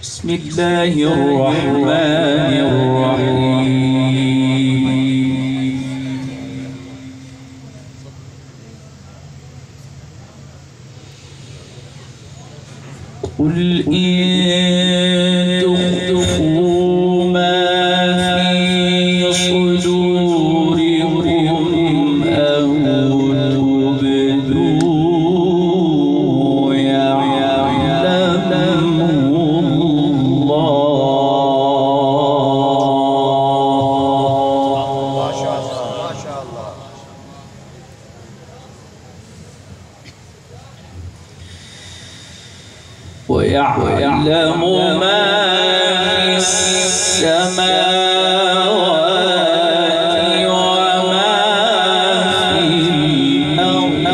بسم الله الرحمن الرحيم. قل إن تخفوا ما في صدوركم أو تبدوه يعلمه ويعلم ما في السماوات وما في الأرض.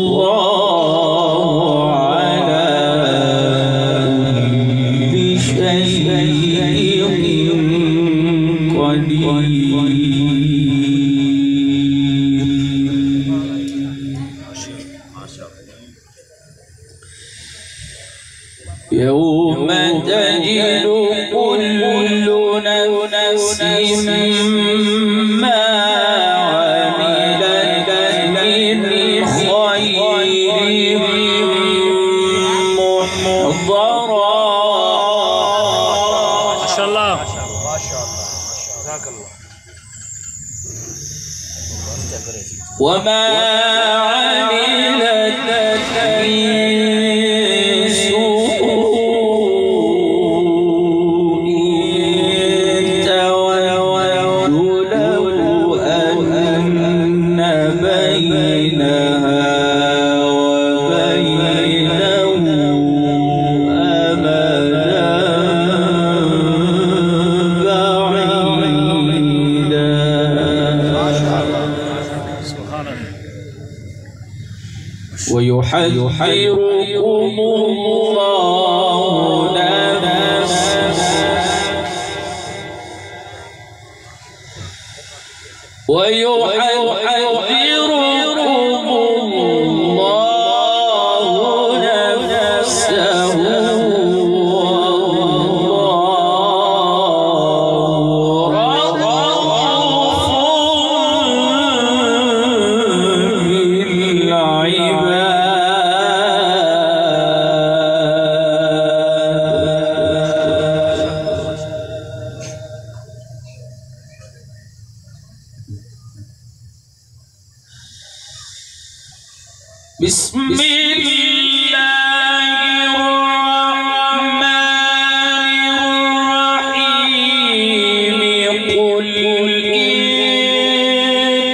والله على كل شيء يوم تجد كل نفس ما عملت من خير محضرا. ما شاء الله ما شاء الله جزاك الله. وما عملت من سوء تود لو أن بينها وبينه أمدا بعيدا. ويحذركم الله نفسه بسم الله الرحمن الرحيم. قل إن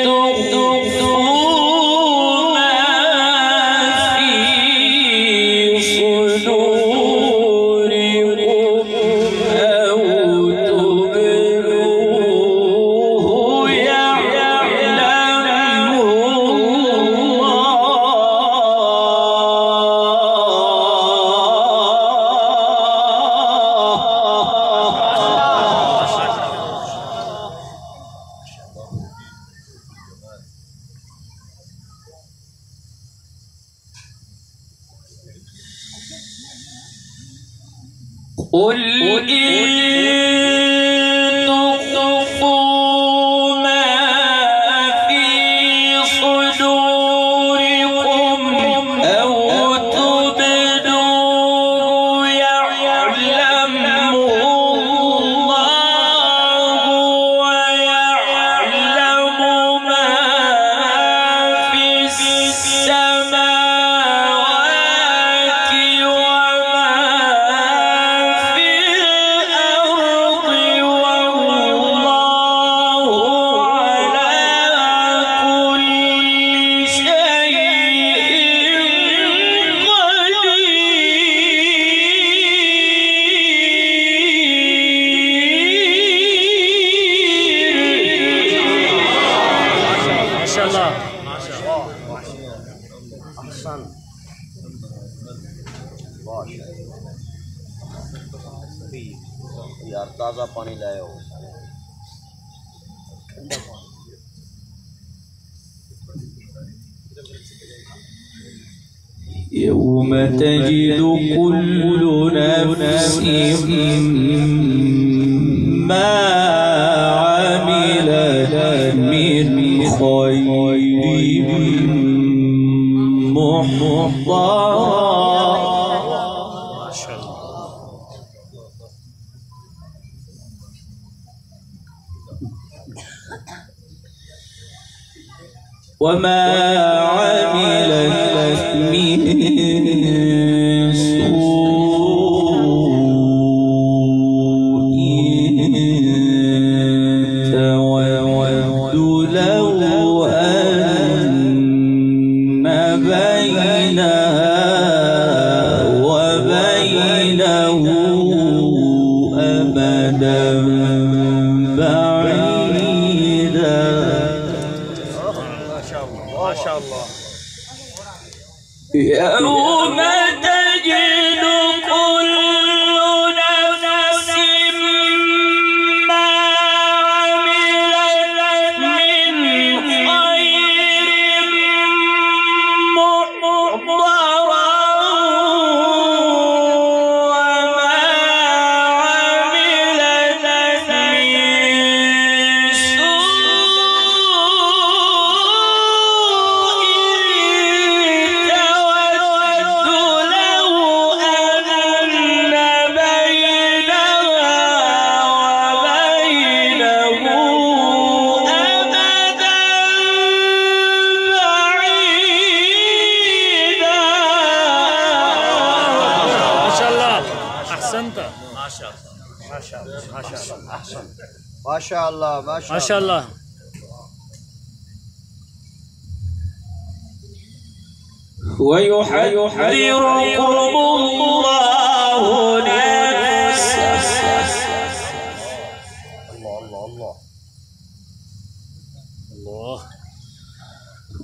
تخفوا ما في صدوركم أو تبدوه يعلمه قل إن تخفوا ما في صدوركم أو أحسن यार ताज़ा पानी लाओ يوم تجد كل نفس ما عملت من خير محضرا وما عملت من سوء تود لو أن بينها وبينه أمدا بعيدا. ما شاء الله. يوم تجد كل نفس ما عملت من خير محضرا وما عملت من ما شاء الله ما شاء الله. ويحذركم الله نفسه الله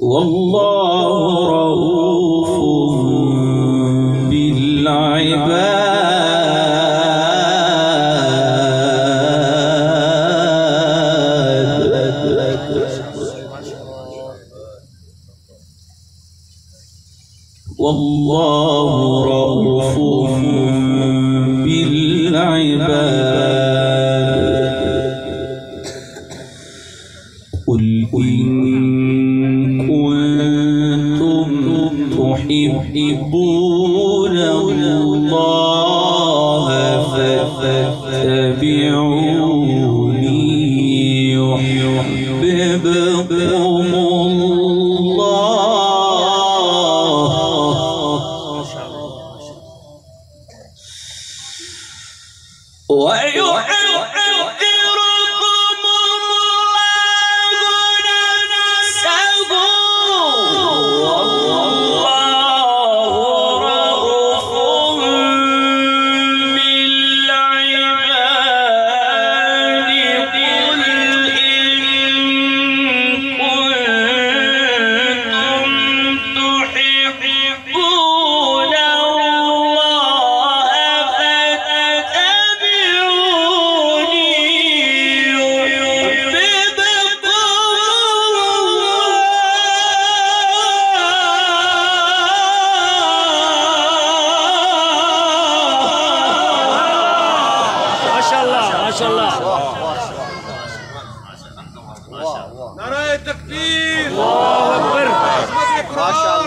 والله رؤوف بالعباد. والله رؤوف بالعباد. قل إن كنتم تحبون الله فاتبعوني يحببكم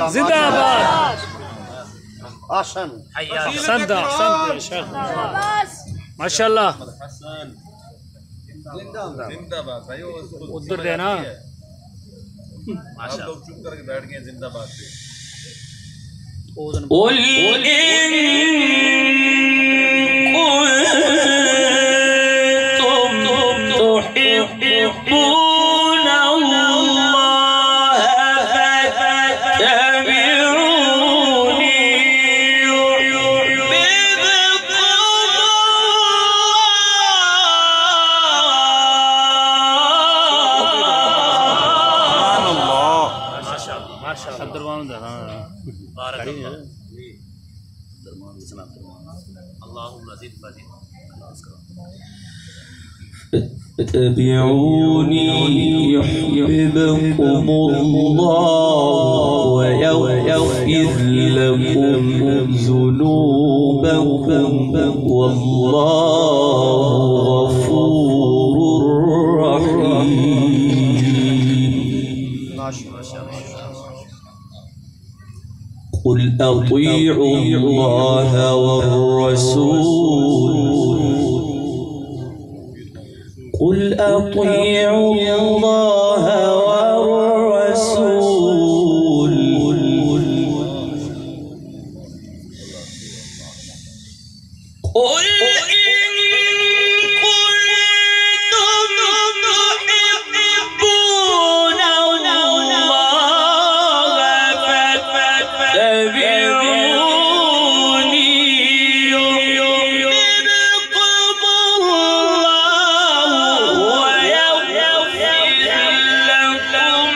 زنداباد. أحسن أحسنت أحسنت يا شيخ ما شاء الله. जिंदाबाद भाई वो उधर देना आप लोग चुप करके बैठ गए जिंदाबाद पे। قل إن كنتم تحبون الله فاتبعوني يحببكم الله. माशाल्लाह अब्दुर्रहमान बारक अल्लाहुम्मा ज़िद वज़िद اتبعوني يحببكم الله ويغفر لكم ذنوبكم والله غفور رحيم. قل أطيعوا الله والرسول قل أطيعوا الله والرسول قل إن كنتم تحبون الله فاتبعوني يحببكم الله ويغفر لكم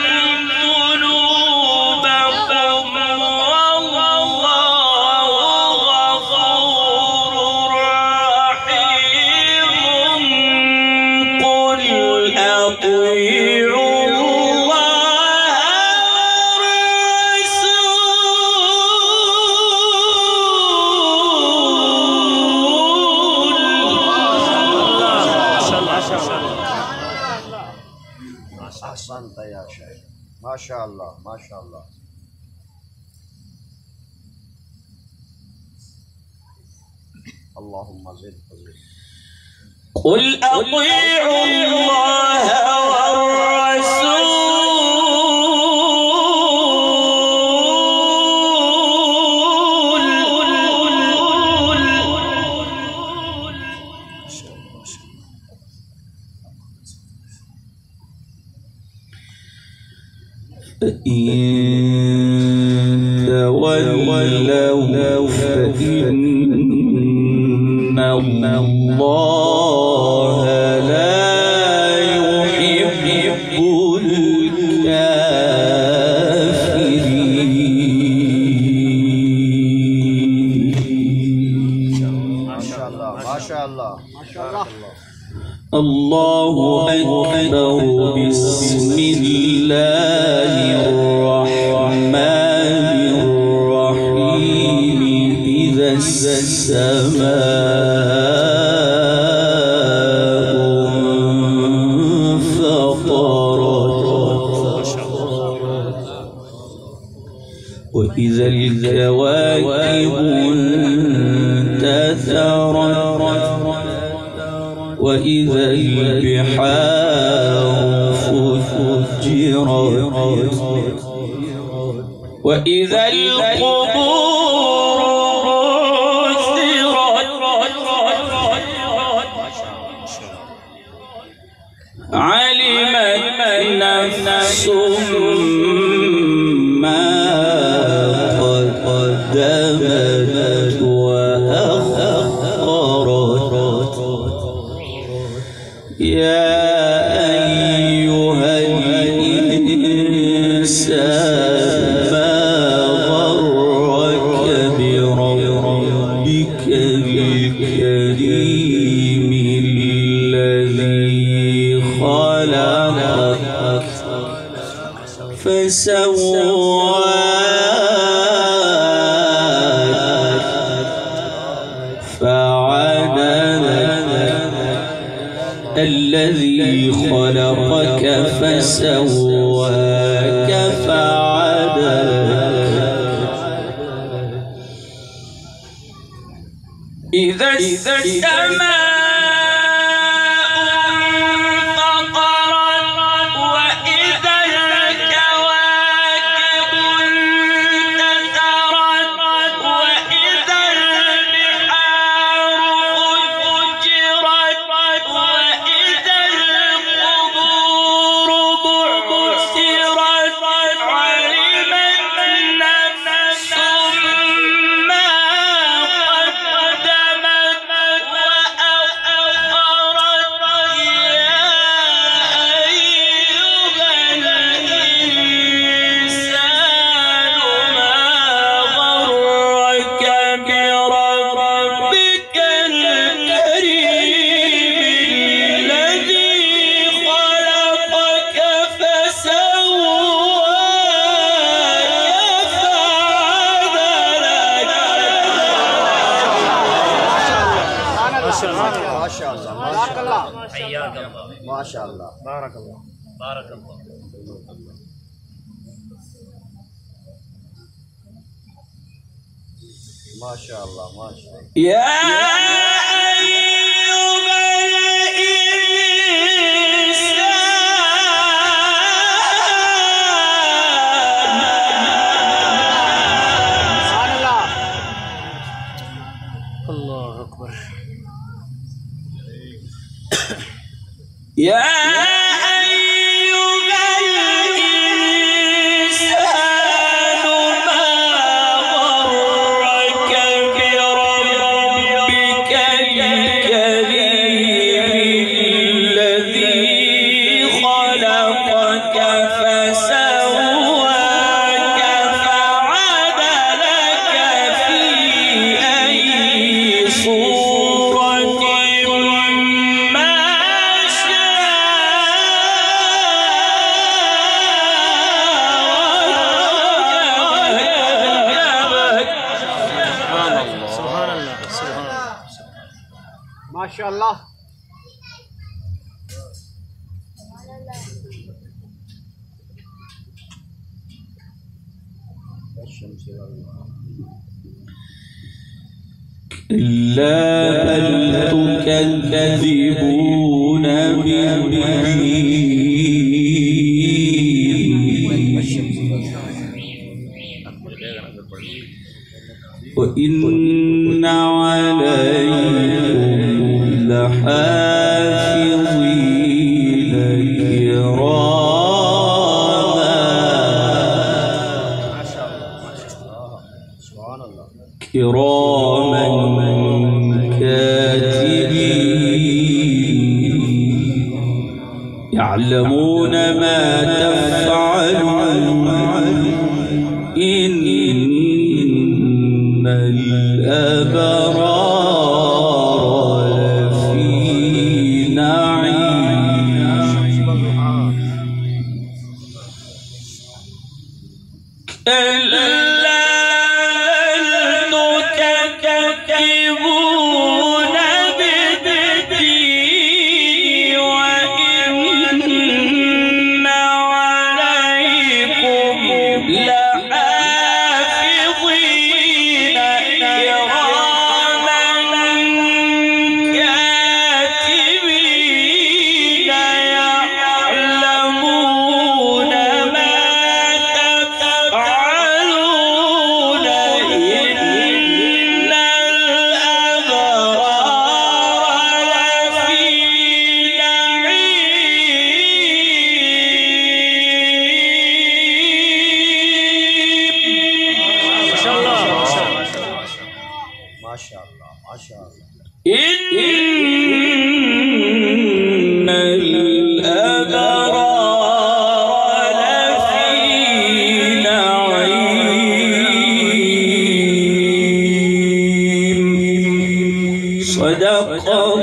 ذنوبكم والله غفور رحيم. قل أطيعوا أحسنت يا شيخ ما شاء الله ما شاء الله. اللهم زد وزد. قل أطيعوا الله فإن تولوا فإن الله لا يحب الكافرين. ما شاء الله ما شاء الله ما شاء الله. الله أكبر. بسم الله الرحمن الرحيم. إذا السماء انفطرت وإذا الكواكب انتثرت وإذا البحار فجرت وإذا القبور بعثرت علمت نفس ما قدمت وأخرت. يا أيها الإنسان ما غرك بربك الكريم الذي خلقك فسواك فعدلك الذي خلقك فسواك فعدلك. إذا السماء انفطرت وإذا الكواكب انتثرت وإذا البحار فجرت وإذا القبور بعثرت علمت نفس ما قدمت وأخرت. شاء الله. بارك الله. بارك الله. ما شاء الله ما شاء الله. يا الله أكبر. يا أيها الإنسان ما غرك بربك الكريم الذي خلقك فسواك فعدلك في أي صورة ما سبحان الله سبحان الله. ما شاء الله. كلا بل تكذبون بالدين وإن عليكم لحافظين كراما كاتبين يعلمون ما تفعلون إن الأبرار لفي نعيم كلا تكذبون بالدين وإن عليكم لحافظين كراما كاتبين يعلمون ما تفعلون إن الأبرار ما شاء الله ما شاء الله. إن الأبرار لفي نعيم. صدق